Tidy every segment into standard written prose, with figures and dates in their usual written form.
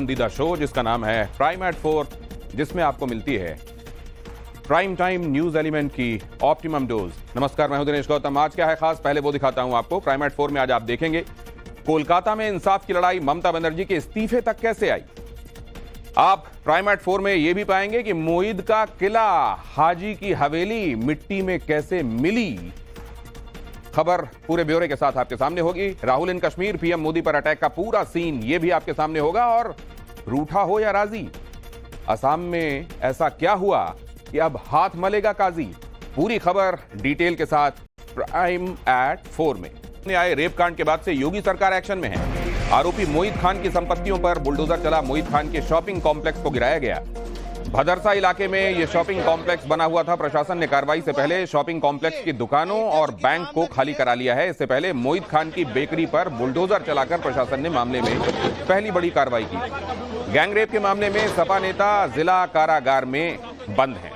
पसंदीदा शो जिसका नाम है प्राइम एट 4, जिसमें आपको मिलती है प्राइम टाइम न्यूज एलिमेंट की ऑप्टिमम डोज। नमस्कार, मैं हूं दिनेश गौतम। आज क्या है खास, पहले वो दिखाता हूं आपको। प्राइम एट 4 में आज आप देखेंगे कोलकाता में इंसाफ की लड़ाई ममता बनर्जी के इस्तीफे तक कैसे आई। आप प्राइम एट 4 में यह भी पाएंगे कि मोईद का किला हाजी की हवेली मिट्टी में कैसे मिली। खबर पूरे ब्यौरे के साथ आपके सामने होगी। राहुल इन कश्मीर, पीएम मोदी पर अटैक का पूरा सीन ये भी आपके सामने होगा। और रूठा हो या राजी, असम में ऐसा क्या हुआ कि अब हाथ मलेगा काजी। पूरी खबर डिटेल के साथ प्राइम एट 4 में। आए रेप कांड के बाद से योगी सरकार एक्शन में है। आरोपी मोईद खान की संपत्तियों पर बुलडोजर चला। मोईद खान के शॉपिंग कॉम्प्लेक्स को गिराया गया। भदरसा इलाके में यह शॉपिंग कॉम्प्लेक्स बना हुआ था। प्रशासन ने कार्रवाई से पहले शॉपिंग कॉम्प्लेक्स की दुकानों और बैंक को खाली करा लिया है। इससे पहले मोईद खान की बेकरी पर बुलडोजर चलाकर प्रशासन ने मामले में पहली बड़ी कार्रवाई की। गैंगरेप के मामले में सपा नेता जिला कारागार में बंद हैं।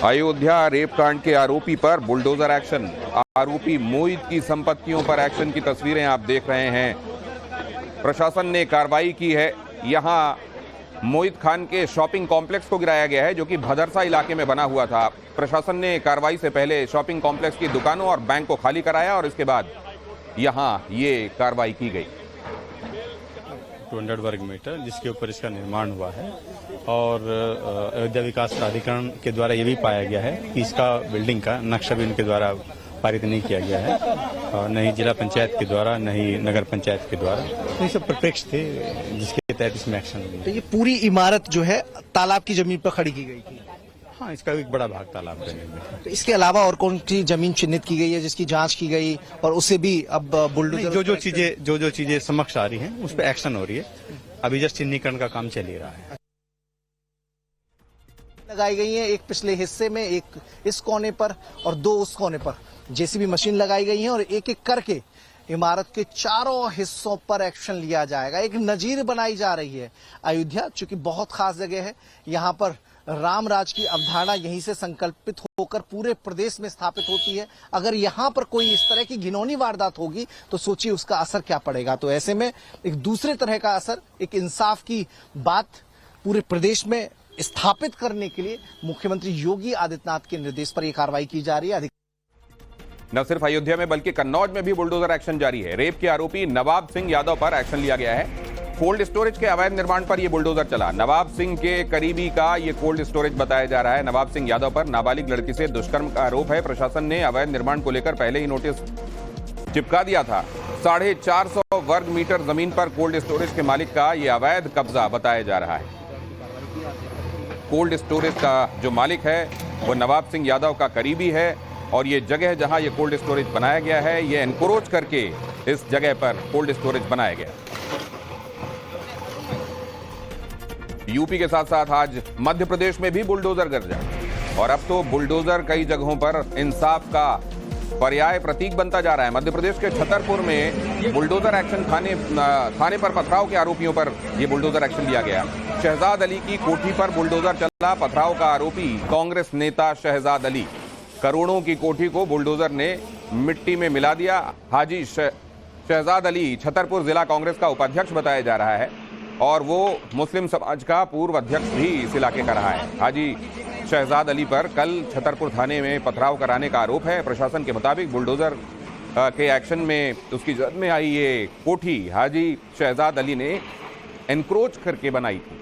अयोध्या रेप कांड के आरोपी पर बुलडोजर एक्शन। आरोपी मोईद की संपत्तियों पर एक्शन की तस्वीरें आप देख रहे हैं। प्रशासन ने कार्रवाई की है। यहां मोईद खान के शॉपिंग कॉम्प्लेक्स को गिराया गया है, जो कि भदरसा इलाके में बना हुआ था। प्रशासन ने कार्रवाई से पहले शॉपिंग कॉम्प्लेक्स की दुकानों और बैंक को खाली कराया और इसके बाद यहां ये कार्रवाई की गई। 200 वर्ग मीटर जिसके ऊपर इसका निर्माण हुआ है और अयोध्या विकास प्राधिकरण के द्वारा ये भी पाया गया है कि इसका बिल्डिंग का नक्शा भी उनके द्वारा पारित नहीं किया गया है, और न ही जिला पंचायत के द्वारा न ही नगर पंचायत के द्वारा। तो ये सब प्रत्यक्ष थे जिसके तहत इसमें एक्शन लिया। तो ये पूरी इमारत जो है तालाब की जमीन पर खड़ी की गई थी। हाँ, इसका एक बड़ा भाग तालाब का निर्मित है। तो इसके अलावा और कौन सी जमीन चिन्हित की गई है जिसकी जांच की गई और उसे भी अब बुलडोजर जो चीजें समक्ष आ रही हैं उस पर एक्शन हो रही है। अभी जस्ट चिन्हीकरण का काम चल ही रहा है। लगाई गई है, एक पिछले हिस्से में, एक इस कोने पर और दो उस कोने पर जेसीबी मशीन लगाई गई है और एक एक करके इमारत के चारों हिस्सों पर एक्शन लिया जाएगा। एक नजीर बनाई जा रही है। अयोध्या चूंकि बहुत खास जगह है, यहाँ पर राम राज की अवधारणा यहीं से संकल्पित होकर पूरे प्रदेश में स्थापित होती है। अगर यहाँ पर कोई इस तरह की घिनौनी वारदात होगी तो सोचिए उसका असर क्या पड़ेगा। तो ऐसे में एक दूसरे तरह का असर, एक इंसाफ की बात पूरे प्रदेश में स्थापित करने के लिए मुख्यमंत्री योगी आदित्यनाथ के निर्देश पर यह कार्रवाई की जा रही है। न सिर्फ अयोध्या में बल्कि कन्नौज में भी बुलडोजर एक्शन जारी है। रेप के आरोपी नवाब सिंह यादव पर एक्शन लिया गया है। कोल्ड स्टोरेज के अवैध निर्माण पर यह बुलडोजर चला। नवाब सिंह के करीबी का यह कोल्ड स्टोरेज बताया जा रहा है। नवाब सिंह यादव पर नाबालिग लड़की से दुष्कर्म का आरोप है। प्रशासन ने अवैध निर्माण को लेकर पहले ही नोटिस चिपका दिया था। 450 वर्ग मीटर जमीन पर कोल्ड स्टोरेज के मालिक का यह अवैध कब्जा बताया जा रहा है। कोल्ड स्टोरेज का जो मालिक है वो नवाब सिंह यादव का करीबी है और ये जगह जहां ये कोल्ड स्टोरेज बनाया गया है, ये एनक्रोच करके इस जगह पर कोल्ड स्टोरेज बनाया गया। यूपी के साथ साथ आज मध्य प्रदेश में भी बुलडोजर गरजा और अब तो बुलडोजर कई जगहों पर इंसाफ का पर्याय प्रतीक बनता जा रहा है। मध्य प्रदेश के छतरपुर में बुलडोजर एक्शन थाने पर पथराव के आरोपियों पर यह बुलडोजर एक्शन लिया गया। शहजाद अली की कोठी पर बुलडोजर चला। पथराव का आरोपी कांग्रेस नेता शहजाद अली। करोड़ों की कोठी को बुलडोजर ने मिट्टी में मिला दिया। हाजी शहजाद अली छतरपुर जिला कांग्रेस का उपाध्यक्ष बताया जा रहा है और वो मुस्लिम समाज का पूर्व अध्यक्ष भी इस इलाके का रहा है। हाजी शहजाद अली पर कल छतरपुर थाने में पथराव कराने का आरोप है। प्रशासन के मुताबिक बुलडोजर के एक्शन में उसकी जद में आई ये कोठी हाजी शहजाद अली ने एनक्रोच करके बनाई थी।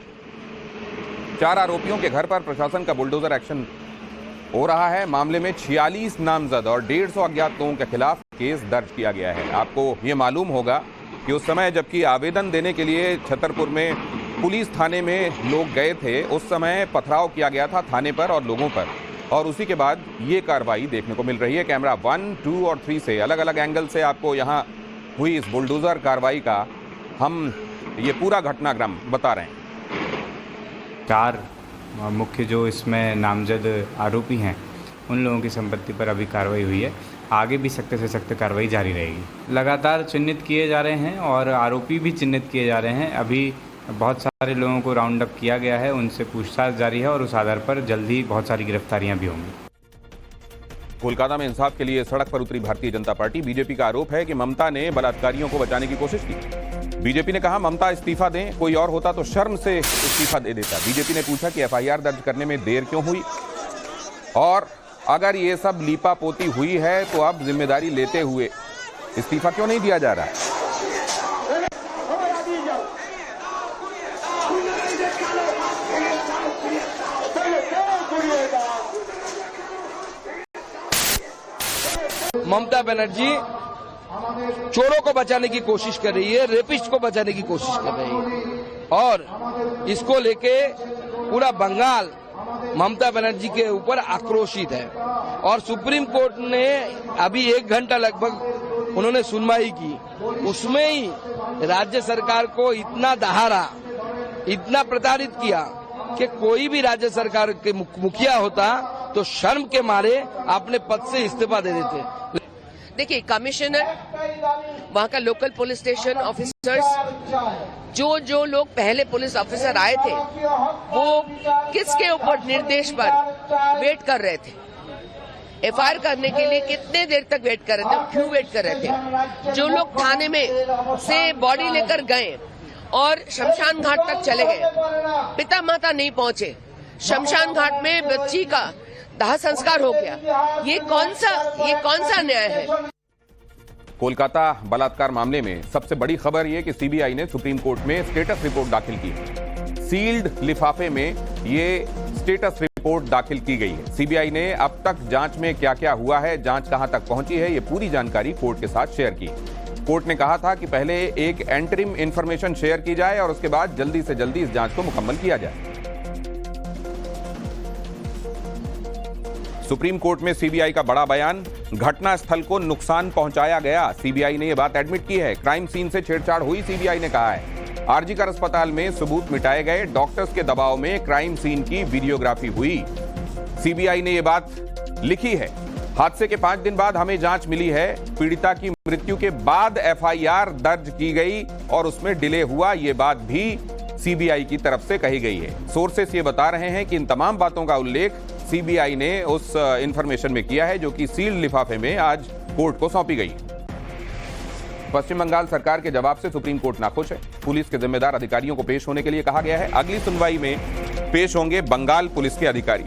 4 आरोपियों के घर पर प्रशासन का बुलडोजर एक्शन हो रहा है। मामले में 46 नामजद और 150 अज्ञात लोगों के खिलाफ केस दर्ज किया गया है। आपको ये मालूम होगा कि उस समय जबकि आवेदन देने के लिए छतरपुर में पुलिस थाने में लोग गए थे, उस समय पथराव किया गया था थाने पर और लोगों पर, और उसी के बाद ये कार्रवाई देखने को मिल रही है। कैमरा 1, 2 और 3 से अलग अलग एंगल से आपको यहाँ हुई इस बुलडोजर कार्रवाई का हम ये पूरा घटनाक्रम बता रहे हैं। 4 मुख्य जो इसमें नामजद आरोपी हैं उन लोगों की संपत्ति पर अभी कार्रवाई हुई है। आगे भी सख्त से सख्त कार्रवाई जारी रहेगी। लगातार चिन्हित किए जा रहे हैं और आरोपी भी चिन्हित किए जा रहे हैं। अभी बहुत सारे लोगों को राउंड अप किया गया है, उनसे पूछताछ जारी है और उस आधार पर जल्दी बहुत सारी गिरफ्तारियां भी होंगी। कोलकाता में इंसाफ के लिए सड़क पर उतरी भारतीय जनता पार्टी। बीजेपी का आरोप है कि ममता ने बलात्कारियों को बचाने की कोशिश की। बीजेपी ने कहा ममता इस्तीफा दें, कोई और होता तो शर्म से इस्तीफा दे देता। बीजेपी ने पूछा कि एफआईआर दर्ज करने में देर क्यों हुई और अगर ये सब लीपापोती हुई है तो अब जिम्मेदारी लेते हुए इस्तीफा क्यों नहीं दिया जा रहा है। ममता बनर्जी चोरों को बचाने की कोशिश कर रही है, रेपिस्ट को बचाने की कोशिश कर रही है और इसको लेके पूरा बंगाल ममता बनर्जी के ऊपर आक्रोशित है। और सुप्रीम कोर्ट ने अभी 1 घंटा लगभग उन्होंने सुनवाई की, उसमें ही राज्य सरकार को इतना दहाड़ा, इतना प्रताड़ित किया कि कोई भी राज्य सरकार के मुखिया होता तो शर्म के मारे अपने पद से इस्तीफा दे देते। देखिए, कमिश्नर, वहाँ का लोकल पुलिस स्टेशन ऑफिसर्स, जो लोग पहले पुलिस ऑफिसर आए थे वो किसके ऊपर निर्देश पर वेट कर रहे थे, एफआईआर करने के लिए कितने देर तक वेट कर रहे थे, क्यों वेट कर रहे थे। जो लोग थाने में से बॉडी लेकर गए और शमशान घाट तक चले गए, पिता माता नहीं पहुंचे, शमशान घाट में बच्ची का दाह संस्कार हो गया, ये कौन सा न्याय है। कोलकाता बलात्कार मामले में सबसे बड़ी खबर यह कि सीबीआई ने सुप्रीम कोर्ट में स्टेटस रिपोर्ट दाखिल की। सील्ड लिफाफे में ये स्टेटस रिपोर्ट दाखिल की गई है। सीबीआई ने अब तक जांच में क्या क्या हुआ है, जांच कहां तक पहुंची है, ये पूरी जानकारी कोर्ट के साथ शेयर की। कोर्ट ने कहा था कि पहले एक एंटरिम इंफॉर्मेशन शेयर की जाए और उसके बाद जल्दी से जल्दी इस जांच को मुकम्मल किया जाए। सुप्रीम कोर्ट में सीबीआई का बड़ा बयान, घटनास्थल को नुकसान पहुंचाया गया। सीबीआई ने यह बात एडमिट की है। क्राइम सीन से छेड़छाड़ हुई, सीबीआई ने कहा है। आरजीकर अस्पताल में सबूत मिटाए गए, डॉक्टर्स के दबाव में क्राइम सीन की वीडियोग्राफी हुई। सीबीआई ने यह बात लिखी है। हादसे के 5 दिन बाद हमें जांच मिली है, पीड़िता की मृत्यु के बाद एफआईआर दर्ज की गई और उसमें डिले हुआ, यह बात भी सीबीआई की तरफ से कही गई है। सोर्सेस ये बता रहे हैं कि इन तमाम बातों का उल्लेख सीबीआई ने उस इंफॉर्मेशन में किया है जो कि सील्ड लिफाफे में आज कोर्ट को सौंपी गई। पश्चिम बंगाल सरकार के जवाब से सुप्रीम कोर्ट नाखुश है। पुलिस के जिम्मेदार अधिकारियों को पेश होने के लिए कहा गया है। अगली सुनवाई में पेश होंगे बंगाल पुलिस के अधिकारी।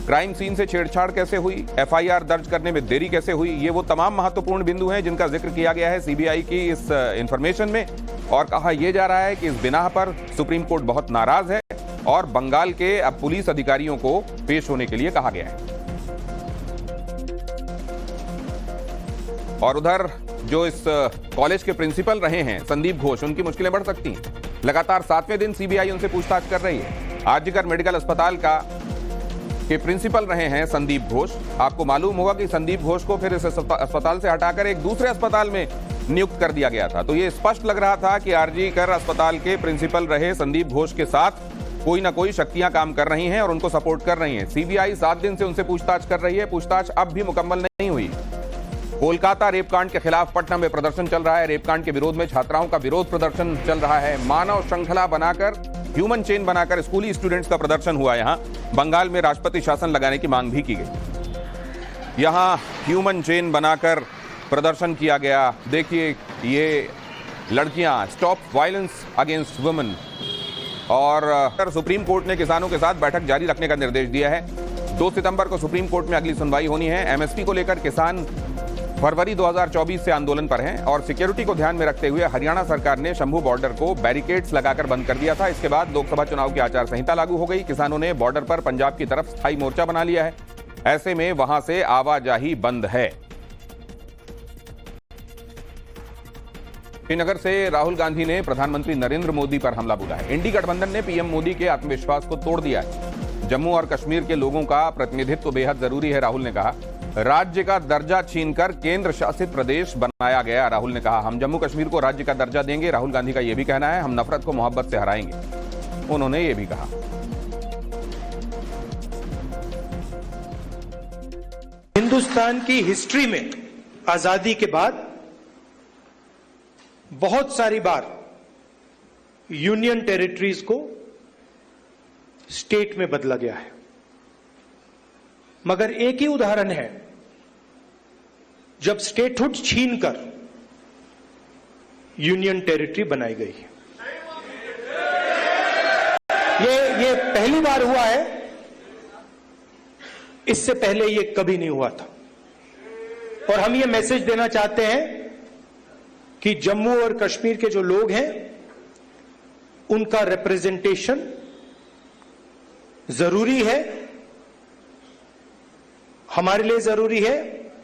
क्राइम सीन से छेड़छाड़ कैसे हुई, एफआईआर दर्ज करने में देरी कैसे हुई, ये वो तमाम महत्वपूर्ण बिंदु हैं जिनका जिक्र किया गया है सीबीआई की इस इंफॉर्मेशन में। और कहा यह जा रहा है कि इस बिना पर सुप्रीम कोर्ट बहुत नाराज है और बंगाल के अब पुलिस अधिकारियों को पेश होने के लिए कहा गया है। और उधर जो इस कॉलेज के प्रिंसिपल रहे हैं संदीप घोष, उनकी मुश्किलें बढ़ सकती हैं। लगातार 7वें दिन सीबीआई उनसे पूछताछ कर रही है। आरजीकर मेडिकल अस्पताल के प्रिंसिपल रहे हैं संदीप घोष। आपको मालूम होगा कि संदीप घोष को फिर इस अस्पताल से हटाकर एक दूसरे अस्पताल में नियुक्त कर दिया गया था। तो यह स्पष्ट लग रहा था कि आरजीकर अस्पताल के प्रिंसिपल रहे संदीप घोष के साथ कोई ना कोई शक्तियां काम कर रही हैं और उनको सपोर्ट कर रही हैं। सीबीआई 7 दिन से उनसे पूछताछ कर रही है। पूछताछ अब भी मुकम्मल नहीं हुई। कोलकाता रेपकांड के खिलाफ पटना में प्रदर्शन चल रहा है। रेपकांड के विरोध में छात्राओं का विरोध प्रदर्शन चल रहा है। मानव श्रृंखला बनाकर, ह्यूमन चेन बनाकर स्कूली स्टूडेंट्स का प्रदर्शन हुआ। यहां बंगाल में राष्ट्रपति शासन लगाने की मांग भी की गई। यहां ह्यूमन चेन बनाकर प्रदर्शन किया गया। देखिए ये लड़कियां, स्टॉप वायलेंस अगेंस्ट वुमेन। और सुप्रीम कोर्ट ने किसानों के साथ बैठक जारी रखने का निर्देश दिया है। 2 सितंबर को सुप्रीम कोर्ट में अगली सुनवाई होनी है। एमएसपी को लेकर किसान फरवरी 2024 से आंदोलन पर हैं और सिक्योरिटी को ध्यान में रखते हुए हरियाणा सरकार ने शंभू बॉर्डर को बैरिकेड्स लगाकर बंद कर दिया था। इसके बाद लोकसभा चुनाव की आचार संहिता लागू हो गई। किसानों ने बॉर्डर पर पंजाब की तरफ स्थायी मोर्चा बना लिया है। ऐसे में वहां से आवाजाही बंद है। श्रीनगर से राहुल गांधी ने प्रधानमंत्री नरेंद्र मोदी पर हमला बोला है। इंडी गठबंधन ने पीएम मोदी के आत्मविश्वास को तोड़ दिया है। जम्मू और कश्मीर के लोगों का प्रतिनिधित्व बेहद जरूरी है, राहुल ने कहा। राज्य का दर्जा छीनकर केंद्र शासित प्रदेश बनाया गया। राहुल ने कहा हम जम्मू कश्मीर को राज्य का दर्जा देंगे। राहुल गांधी का यह भी कहना है हम नफरत को मोहब्बत से हराएंगे। उन्होंने यह भी कहा हिंदुस्तान की हिस्ट्री में आजादी के बाद बहुत सारी बार यूनियन टेरिटरीज को स्टेट में बदला गया है, मगर एक ही उदाहरण है जब स्टेटहुड छीनकर यूनियन टेरिटरी बनाई गई है। ये पहली बार हुआ है, इससे पहले ये कभी नहीं हुआ था। और हम ये मैसेज देना चाहते हैं कि जम्मू और कश्मीर के जो लोग हैं उनका रिप्रेजेंटेशन जरूरी है, हमारे लिए जरूरी है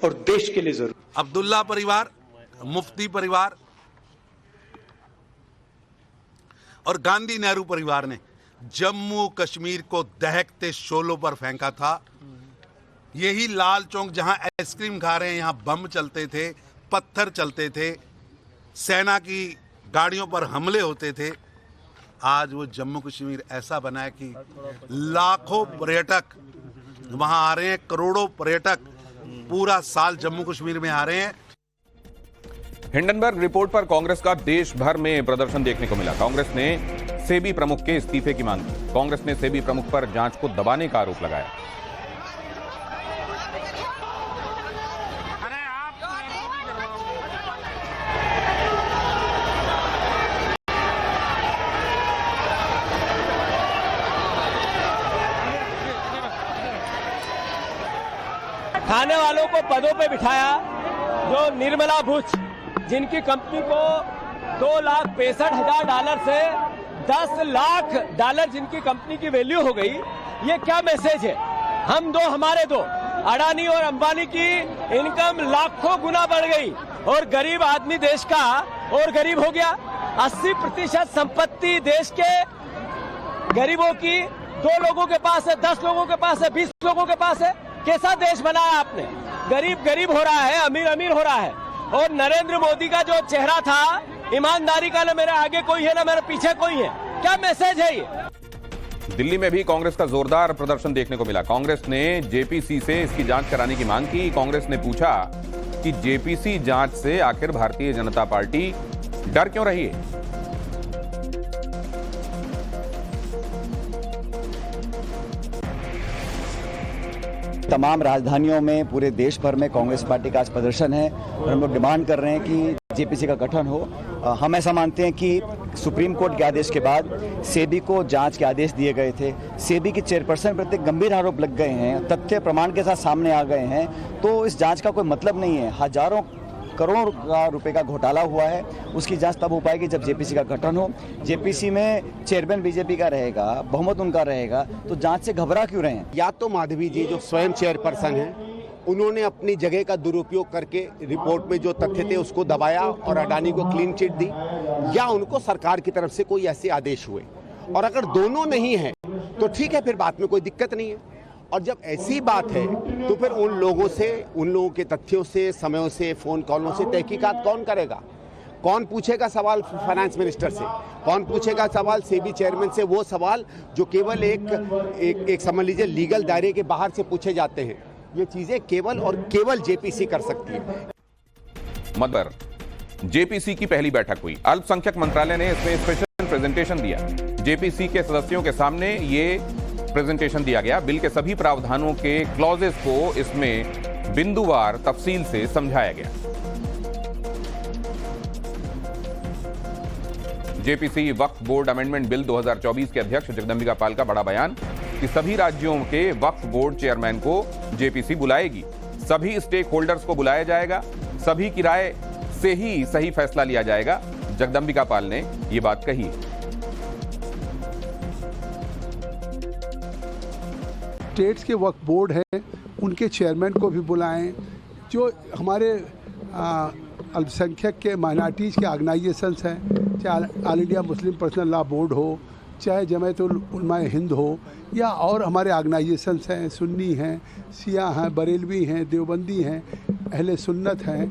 और देश के लिए जरूरी। अब्दुल्ला परिवार, मुफ्ती परिवार और गांधी नेहरू परिवार ने जम्मू कश्मीर को दहकते शोलों पर फेंका था। यही लाल चौक जहां आइसक्रीम खा रहे हैं, यहां बम चलते थे, पत्थर चलते थे, सेना की गाड़ियों पर हमले होते थे। आज वो जम्मू कश्मीर ऐसा बना है कि लाखों पर्यटक वहां आ रहे हैं, करोड़ों पर्यटक पूरा साल जम्मू कश्मीर में आ रहे हैं। हिंडनबर्ग रिपोर्ट पर कांग्रेस का देश भर में प्रदर्शन देखने को मिला। कांग्रेस ने सेबी प्रमुख के इस्तीफे की मांग की। कांग्रेस ने सेबी प्रमुख पर जांच को दबाने का आरोप लगाया। खाने वालों को पदों पे बिठाया, जो निर्मला बुच जिनकी कंपनी को $2,65,000 से $10 लाख जिनकी कंपनी की वैल्यू हो गई। ये क्या मैसेज है? हम दो हमारे दो, अडानी और अंबानी की इनकम लाखों गुना बढ़ गई और गरीब आदमी देश का और गरीब हो गया। 80% संपत्ति देश के गरीबों की 2 लोगों के पास है, 10 लोगों के पास है, 20 लोगों के पास है। कैसा देश बनाया आपने? गरीब गरीब हो रहा है, अमीर अमीर हो रहा है। और नरेंद्र मोदी का जो चेहरा था ईमानदारी का, ना मेरे आगे कोई है ना मेरे पीछे कोई है, क्या मैसेज है ये? दिल्ली में भी कांग्रेस का जोरदार प्रदर्शन देखने को मिला। कांग्रेस ने जेपीसी से इसकी जांच कराने की मांग की। कांग्रेस ने पूछा कि जेपीसी जांच से आखिर भारतीय जनता पार्टी डर क्यों रही है। तमाम राजधानियों में, पूरे देश भर में कांग्रेस पार्टी का आज प्रदर्शन है और हम लोग डिमांड कर रहे हैं कि जेपीसी का गठन हो। हम ऐसा मानते हैं कि सुप्रीम कोर्ट के आदेश के बाद सेबी को जांच के आदेश दिए गए थे, सेबी की चेयरपर्सन पर गंभीर आरोप लग गए हैं, तथ्य प्रमाण के साथ सामने आ गए हैं, तो इस जांच का कोई मतलब नहीं है। हजारों करोड़ों रुपए का घोटाला हुआ है, उसकी जांच तब हो पाएगी जब जेपीसी का गठन हो। जेपीसी में चेयरमैन बीजेपी का रहेगा, बहुमत उनका रहेगा, तो जांच से घबरा क्यों रहे हैं? या तो माधवी जी जो स्वयं चेयरपर्सन हैं, उन्होंने अपनी जगह का दुरुपयोग करके रिपोर्ट में जो तथ्य थे उसको दबाया और अडानी को क्लीन चिट दी, या उनको सरकार की तरफ से कोई ऐसे आदेश हुए। और अगर दोनों नहीं है तो ठीक है, फिर बात में कोई दिक्कत नहीं है। और जब ऐसी बात है तो फिर उन लोगों के तथ्यों से, समयों से, फोन कॉलों से तहकीकात कौन करेगा? कौन पूछेगा सवाल फाइनेंस मिनिस्टर से? कौन पूछेगा सवाल सेबी चेयरमैन से? वो सवाल जो केवल एक समझ लीजिए लीगल दायरे के बाहर से पूछे जाते हैं। ये चीजें केवल और केवल जेपीसी कर सकती है। मगर जेपीसी की पहली बैठक हुई। अल्पसंख्यक मंत्रालय ने इसमें स्पेशल प्रेजेंटेशन दिया। जेपीसी के सदस्यों के सामने ये प्रेजेंटेशन दिया गया। बिल के सभी प्रावधानों के क्लॉजेस को इसमें बिंदुवार तफसील से समझाया गया। जेपीसी वक्फ बोर्ड अमेंडमेंट बिल 2024 के अध्यक्ष जगदंबिका पाल का बड़ा बयान कि सभी राज्यों के वक्फ बोर्ड चेयरमैन को जेपीसी बुलाएगी, सभी स्टेक होल्डर्स को बुलाया जाएगा, सभी की राय से ही सही फैसला लिया जाएगा। जगदंबिका पाल ने यह बात कही। स्टेट्स के वक्फ बोर्ड है, उनके चेयरमैन को भी बुलाएं। जो हमारे अल्पसंख्यक के माइनॉरिटीज़ के ऑर्गेनाइजेशंस हैं, चाहे all India Muslim personal law board हो, चाहे जमायतुल उलमा हिंद हो, या और हमारे ऑर्गेनाइजेशंस हैं, सुन्नी हैं, शिया हैं, बरेलवी हैं, देवबंदी हैं, अहले सुन्नत हैं,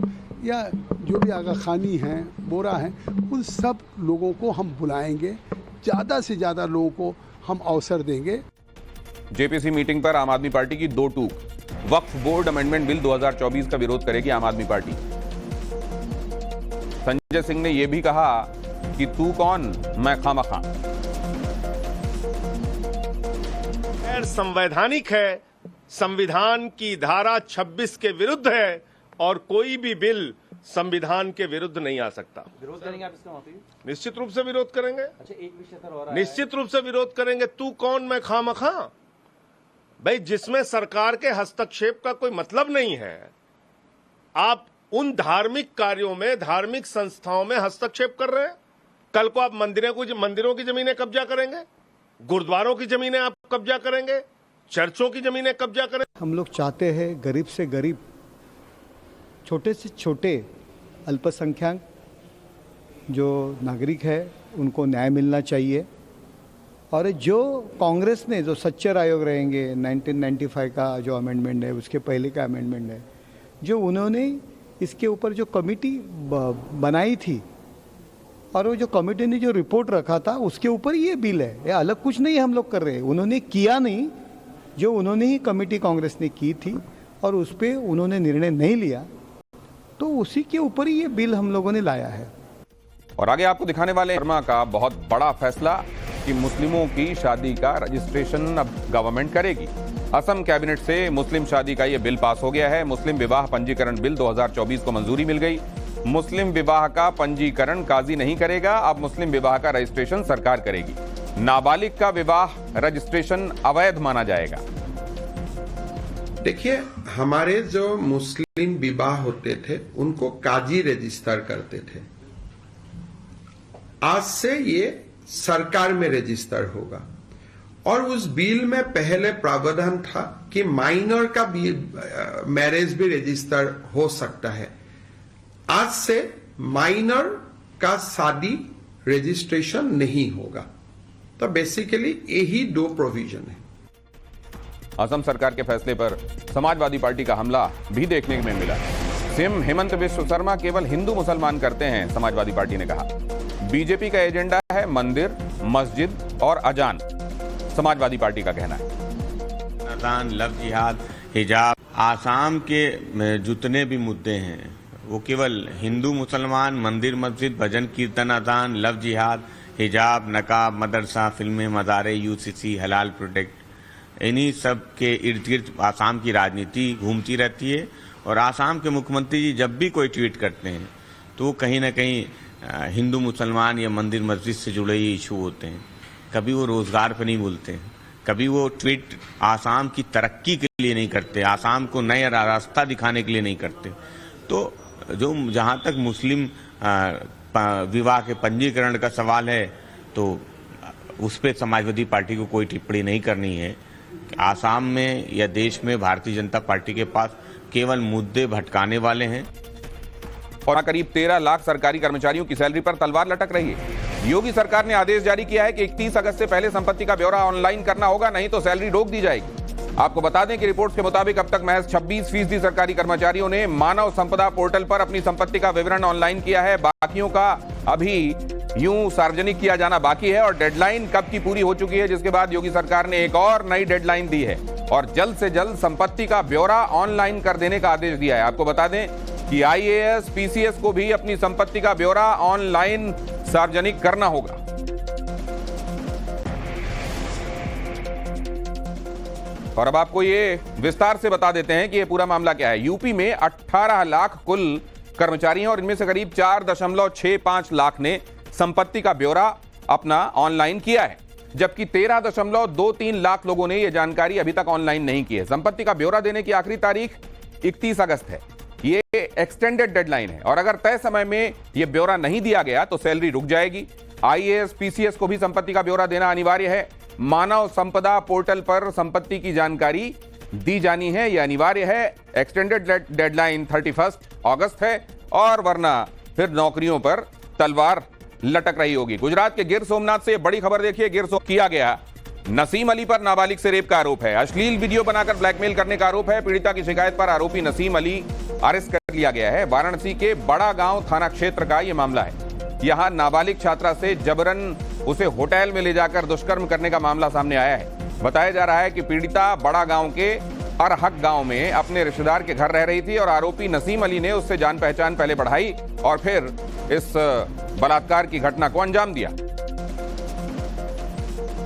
या जो भी आगा खानी हैं, बोरा हैं, उन सब लोगों को हम बुलाएंगे। ज़्यादा से ज़्यादा लोगों को हम अवसर देंगे। जेपीसी मीटिंग पर आम आदमी पार्टी की दो टूक। वक्फ बोर्ड अमेंडमेंट बिल 2024 का विरोध करेगी आम आदमी पार्टी। संजय सिंह ने यह भी कहा कि तू कौन, मैं खामखा। गैर संवैधानिक है, संविधान की धारा 26 के विरुद्ध है और कोई भी बिल संविधान के विरुद्ध नहीं आ सकता। विरोध करेंगे आप इसका वहाँ पे? निश्चित रूप से विरोध करेंगे। अच्छा, एक विषय सर और निश्चित रूप से विरोध करेंगे। तू कौन मैं खामखा? भाई, जिसमें सरकार के हस्तक्षेप का कोई मतलब नहीं है, आप उन धार्मिक कार्यों में, धार्मिक संस्थाओं में हस्तक्षेप कर रहे हैं। कल को आप मंदिरों की जमीनें कब्जा करेंगे, गुरुद्वारों की जमीनें आप कब्जा करेंगे, चर्चों की जमीनें कब्जा करेंगे। हम लोग चाहते हैं गरीब से गरीब, छोटे से छोटे अल्पसंख्यक जो नागरिक है उनको न्याय मिलना चाहिए। और जो कांग्रेस ने जो सच्चर आयोग रहेंगे 1995 का जो अमेंडमेंट है, उसके पहले का अमेंडमेंट है, जो उन्होंने इसके ऊपर जो कमेटी बनाई थी और वो जो कमेटी ने जो रिपोर्ट रखा था उसके ऊपर ये बिल है। ये अलग कुछ नहीं हम लोग कर रहे हैं। उन्होंने किया नहीं, जो उन्होंने ही कमेटी कांग्रेस ने की थी और उस पर उन्होंने निर्णय नहीं लिया, तो उसी के ऊपर ही ये बिल हम लोगों ने लाया है। और आगे आपको दिखाने वाले वर्मा का बहुत बड़ा फैसला कि मुस्लिमों की शादी का रजिस्ट्रेशन अब गवर्नमेंट करेगी। असम कैबिनेट से मुस्लिम शादी का ये बिल पास हो गया है। मुस्लिम विवाह पंजीकरण बिल 2024 को मंजूरी मिल गई। मुस्लिम विवाह का पंजीकरण काजी नहीं करेगा, अब मुस्लिम विवाह का रजिस्ट्रेशन सरकार करेगी। नाबालिग का विवाह रजिस्ट्रेशन अवैध माना जाएगा। देखिए, हमारे जो मुस्लिम विवाह होते थे उनको काजी रजिस्टर करते थे। आज से ये सरकार में रजिस्टर होगा। और उस बिल में पहले प्रावधान था कि माइनर का भी मैरिज भी रजिस्टर हो सकता है। आज से माइनर का शादी रजिस्ट्रेशन नहीं होगा। तो बेसिकली यही दो प्रोविजन है। असम सरकार के फैसले पर समाजवादी पार्टी का हमला भी देखने में मिला। सीएम हेमंत बिश्व शर्मा केवल हिंदू मुसलमान करते हैं, समाजवादी पार्टी ने कहा। बीजेपी का एजेंडा है मंदिर, मस्जिद और अजान, समाजवादी पार्टी का कहना है। अजान, लव जिहाद, हिजाब, आसाम के जितने भी मुद्दे हैं वो केवल हिंदू मुसलमान, मंदिर मस्जिद, भजन कीर्तन, अजान, लव जिहाद, हिजाब, नकाब, मदरसा, फिल्में, मज़ारे, यूसीसी, हलाल प्रोटेक्ट, इन्हीं सब के इर्द गिर्द आसाम की राजनीति घूमती रहती है। और आसाम के मुख्यमंत्री जी जब भी कोई ट्वीट करते हैं तो कहीं ना कहीं हिंदू मुसलमान या मंदिर मस्जिद से जुड़े ही इशू होते हैं। कभी वो रोजगार पर नहीं बोलते हैं, कभी वो ट्वीट आसाम की तरक्की के लिए नहीं करते, आसाम को नया रास्ता दिखाने के लिए नहीं करते। तो जो जहाँ तक मुस्लिम विवाह के पंजीकरण का सवाल है तो उस पर समाजवादी पार्टी को कोई टिप्पणी नहीं करनी है। आसाम में या देश में भारतीय जनता पार्टी के पास केवल मुद्दे भटकाने वाले हैं। और करीब 13 लाख सरकारी कर्मचारियों की सैलरी पर तलवार लटक रही है। योगी सरकार ने आदेश जारी किया है कि 31 अगस्त से पहले संपत्ति का ब्यौरा ऑनलाइन करना होगा, नहीं तो सैलरी रोक दी जाएगी। आपको बता दें कि रिपोर्ट्स के मुताबिक अब तक महज 26% सरकारी कर्मचारियों ने मानव संपदा पोर्टल पर अपनी संपत्ति का विवरण ऑनलाइन किया है। बाकियों का अभी यूं सार्वजनिक किया जाना बाकी है और डेडलाइन कब की पूरी हो चुकी है, जिसके बाद योगी सरकार ने एक और नई डेडलाइन दी है और जल्द से जल्द संपत्ति का ब्यौरा ऑनलाइन कर देने का आदेश दिया है। आपको बता दें कि आईएएस, पीसीएस को भी अपनी संपत्ति का ब्यौरा ऑनलाइन सार्वजनिक करना होगा। और अब आपको ये विस्तार से बता देते हैं कि ये पूरा मामला क्या है। यूपी में 18 लाख कुल कर्मचारी हैं और इनमें से करीब 4.65 लाख ने संपत्ति का ब्यौरा अपना ऑनलाइन किया है, जबकि 13.23 लाख लोगों ने यह जानकारी अभी तक ऑनलाइन नहीं की है। संपत्ति का ब्यौरा देने की आखिरी तारीख 31 अगस्त है। ये एक्सटेंडेड डेडलाइन है और अगर तय समय में यह ब्यौरा नहीं दिया गया तो सैलरी रुक जाएगी। आईएएस, पीसीएस को भी संपत्ति का ब्यौरा देना अनिवार्य है। मानव संपदा पोर्टल पर संपत्ति की जानकारी दी जानी है, यह अनिवार्य है। एक्सटेंडेड डेडलाइन 31 अगस्त है और वरना फिर नौकरियों पर तलवार लटक रही होगी। गुजरात के गिर सोमनाथ से बड़ी खबर देखिए। गिर सोमनाथ किया गया नसीम अली पर नाबालिग से रेप का आरोप है। अश्लील वीडियो बनाकर ब्लैकमेल करने का आरोप है। पीड़िता की शिकायत पर आरोपी नसीम अली अरेस्ट कर लिया गया है। वाराणसी के बड़ा गांव थाना क्षेत्र का यह मामला है। यहां नाबालिग छात्रा से जबरन उसे होटल में ले जाकर दुष्कर्म करने का मामला सामने आया है। बताया जा रहा है कि पीड़िता बड़ा गांव के अरहक गांव में अपने रिश्तेदार के घर रह रही थी और आरोपी नसीम अली ने उससे जान पहचान पहले बढ़ाई और फिर इस बलात्कार की घटना को अंजाम दिया।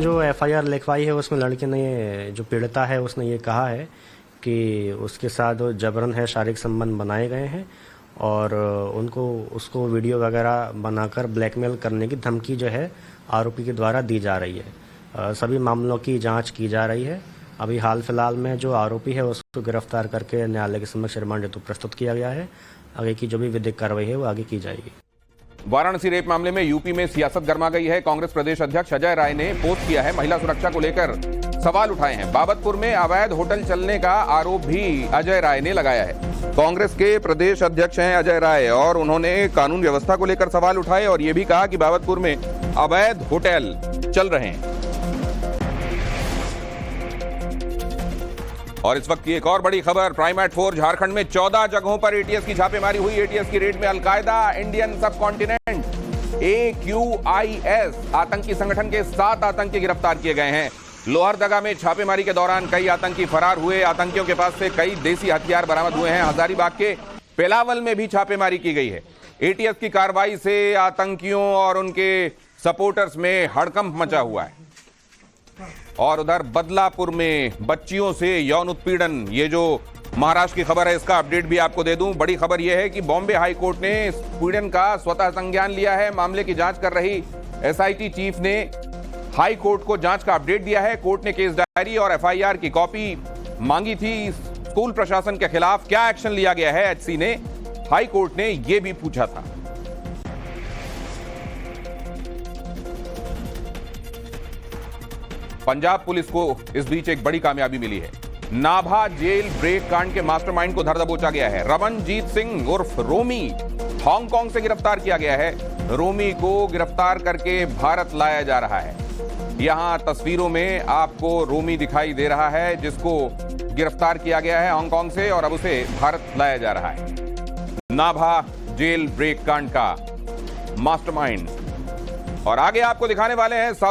जो एफआईआर लिखवाई है उसमें लड़के ने, जो पीड़िता है, उसने ये कहा है कि उसके साथ जबरन है शारीरिक संबंध बनाए गए हैं और उनको उसको वीडियो वगैरह बनाकर ब्लैकमेल करने की धमकी जो है आरोपी के द्वारा दी जा रही है। सभी मामलों की जांच की जा रही है। अभी हाल फिलहाल में जो आरोपी है उसको गिरफ्तार करके न्यायालय के समक्ष रिमांड हेतु प्रस्तुत किया गया है। आगे की जो भी विधिक कार्रवाई है वो आगे की जाएगी। वाराणसी रेप मामले में यूपी में सियासत गर्मा गई है। कांग्रेस प्रदेश अध्यक्ष अजय राय ने पोस्ट किया है, महिला सुरक्षा को लेकर सवाल उठाए हैं। बाबतपुर में अवैध होटल चलने का आरोप भी अजय राय ने लगाया है। कांग्रेस के प्रदेश अध्यक्ष हैं अजय राय और उन्होंने कानून व्यवस्था को लेकर सवाल उठाए और यह भी कहा कि बाबतपुर में अवैध होटल चल रहे हैं। और इस वक्त की एक और बड़ी खबर, प्राइमेट 4 झारखंड में 14 जगहों पर एटीएस की छापेमारी हुई। एटीएस की रेड में अलकायदा, इंडियन सब कॉन्टिनेंट, AQIS आतंकी संगठन के 7 आतंकी गिरफ्तार किए गए हैं। लोहरदगा में छापेमारी के दौरान कई आतंकी फरार हुए। आतंकियों के पास से कई देसी हथियार बरामद हुए हैं। हजारीबाग के पेलावल में भी छापेमारी की गई है। एटीएस की कार्रवाई से आतंकियों और उनके सपोर्टर्स में हड़कंप मचा हुआ है। और उधर बदलापुर में बच्चियों से यौन उत्पीड़न, ये जो महाराष्ट्र की खबर है इसका अपडेट भी आपको दे दूं। बड़ी खबर यह है कि बॉम्बे हाई कोर्ट ने इस पीड़न का स्वतः संज्ञान लिया है। मामले की जांच कर रही एसआईटी चीफ ने हाई कोर्ट को जांच का अपडेट दिया है। कोर्ट ने केस डायरी और एफआईआर की कॉपी मांगी थी। स्कूल प्रशासन के खिलाफ क्या एक्शन लिया गया है एचसी ने, हाई कोर्ट ने यह भी पूछा था। पंजाब पुलिस को इस बीच एक बड़ी कामयाबी मिली है। नाभा जेल ब्रेक कांड के मास्टरमाइंड को धर दबोचा गया है। रमनजीत सिंह उर्फ रोमी हांगकांग से गिरफ्तार किया गया है। रोमी को गिरफ्तार करके भारत लाया जा रहा है। यहां तस्वीरों में आपको रोमी दिखाई दे रहा है जिसको गिरफ्तार किया गया है हांगकांग से और अब उसे भारत लाया जा रहा है। नाभा जेल ब्रेक कांड का मास्टरमाइंड। और आगे आपको दिखाने वाले हैं